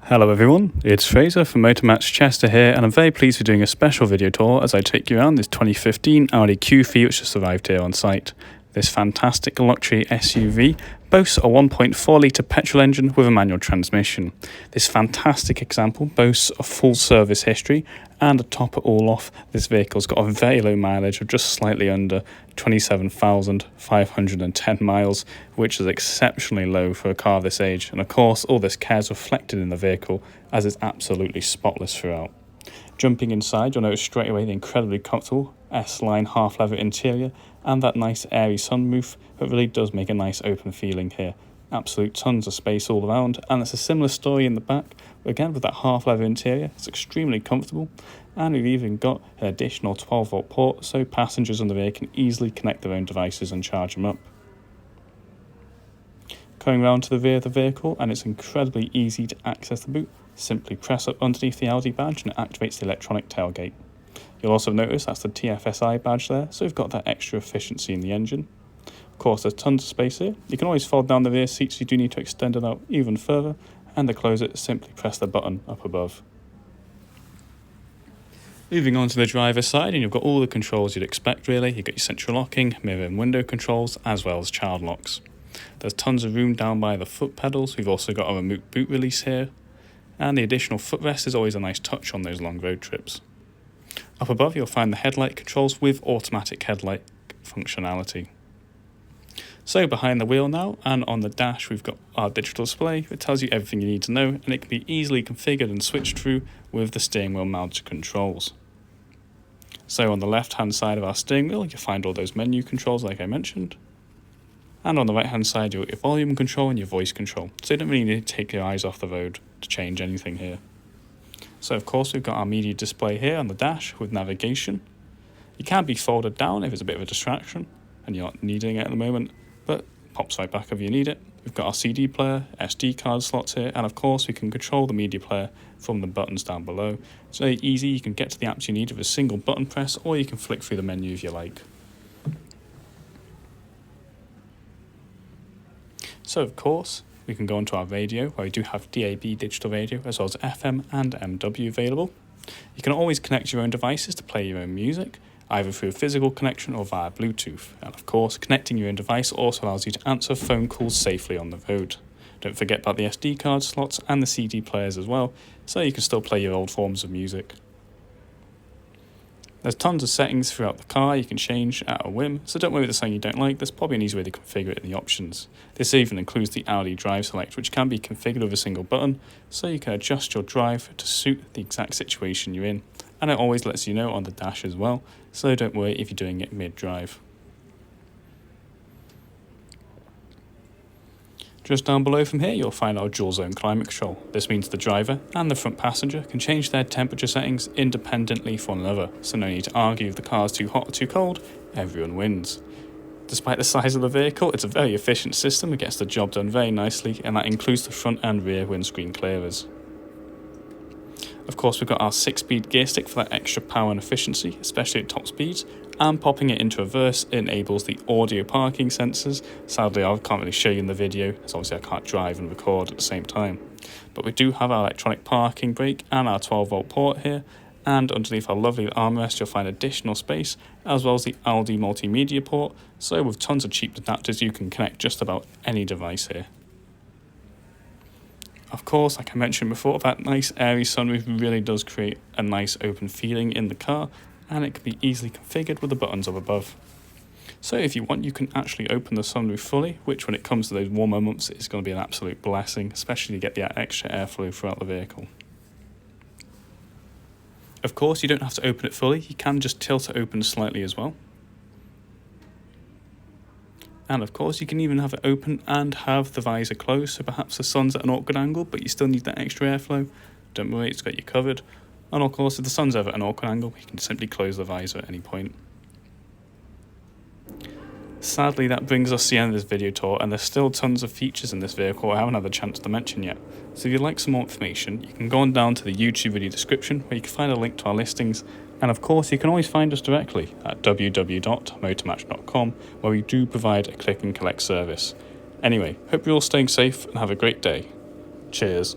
Hello everyone, it's Fraser from Motormatch Chester here, and I'm very pleased to be doing a special video tour as I take you around this 2015 Audi Q3 which just arrived here on site. This fantastic luxury SUV boasts a 1.4 litre petrol engine with a manual transmission. This fantastic example boasts a full service history, and to top it all off, this vehicle's got a very low mileage of just slightly under 27,510 miles, which is exceptionally low for a car of this age, and of course all this care is reflected in the vehicle as it's absolutely spotless throughout. Jumping inside, you'll notice straight away the incredibly comfortable S-line half-leather interior and that nice airy sunroof that really does make a nice open feeling here. Absolute tons of space all around, and it's a similar story in the back. Again, with that half-leather interior, it's extremely comfortable, and we've even got an additional 12-volt port so passengers on the rear can easily connect their own devices and charge them up. Going round to the rear of the vehicle, and it's incredibly easy to access the boot. Simply press up underneath the Audi badge and it activates the electronic tailgate. You'll also notice that's the TFSI badge there, so we've got that extra efficiency in the engine. Of course, there's tons of space here. You can always fold down the rear seats if you do need to extend it out even further, and to close it, simply press the button up above. Moving on to the driver's side, and you've got all the controls you'd expect really. You've got your central locking, mirror and window controls, as well as child locks. There's tons of room down by the foot pedals. We've also got a remote boot release here, and the additional footrest is always a nice touch on those long road trips. Up above you'll find the headlight controls with automatic headlight functionality. So behind the wheel now, and on the dash we've got our digital display that tells you everything you need to know, and it can be easily configured and switched through with the steering wheel mounted controls. So on the left hand side of our steering wheel you'll find all those menu controls like I mentioned, and on the right hand side you've got your volume control and your voice control, so you don't really need to take your eyes off the road to change anything here. So of course we've got our media display here on the dash with navigation. It can be folded down if it's a bit of a distraction and you're not needing it at the moment, but pops right back if you need it. We've got our CD player, SD card slots here, and of course we can control the media player from the buttons down below. It's very easy, you can get to the apps you need with a single button press, or you can flick through the menu if you like. So of course we can go onto our radio, where we do have DAB digital radio as well as FM and MW available. You can always connect your own devices to play your own music, either through a physical connection or via Bluetooth. And of course, connecting your own device also allows you to answer phone calls safely on the road. Don't forget about the SD card slots and the CD players as well, so you can still play your old forms of music. There's tons of settings throughout the car you can change at a whim, so don't worry if there's something you don't like, there's probably an easy way to configure it in the options. This even includes the Audi Drive Select, which can be configured with a single button, so you can adjust your drive to suit the exact situation you're in. And it always lets you know on the dash as well, so don't worry if you're doing it mid-drive. Just down below from here you'll find our dual zone climate control. This means the driver and the front passenger can change their temperature settings independently from one another, so no need to argue if the car is too hot or too cold, everyone wins. Despite the size of the vehicle, it's a very efficient system, it gets the job done very nicely, and that includes the front and rear windscreen clearers. Of course we've got our 6-speed gear stick for that extra power and efficiency, especially at top speeds, and popping it into reverse enables the audio parking sensors. Sadly I can't really show you in the video, as obviously I can't drive and record at the same time. But we do have our electronic parking brake and our 12-volt port here, and underneath our lovely armrest you'll find additional space, as well as the Audi multimedia port, so with tons of cheap adapters you can connect just about any device here. Of course, like I mentioned before, that nice airy sunroof really does create a nice open feeling in the car, and it can be easily configured with the buttons up above. So if you want, you can actually open the sunroof fully, which when it comes to those warmer months is going to be an absolute blessing, especially to get the extra airflow throughout the vehicle. Of course, you don't have to open it fully, you can just tilt it open slightly as well. And of course you can even have it open and have the visor closed, so perhaps the sun's at an awkward angle but you still need that extra airflow. Don't worry, it's got you covered. And of course if the sun's ever at an awkward angle you can simply close the visor at any point. Sadly that brings us to the end of this video tour, and there's still tons of features in this vehicle I haven't had the chance to mention yet. So if you'd like some more information you can go on down to the YouTube video description where you can find a link to our listings. And of course you can always find us directly at www.motormatch.com, where we do provide a click and collect service. Anyway, hope you're all staying safe and have a great day. Cheers.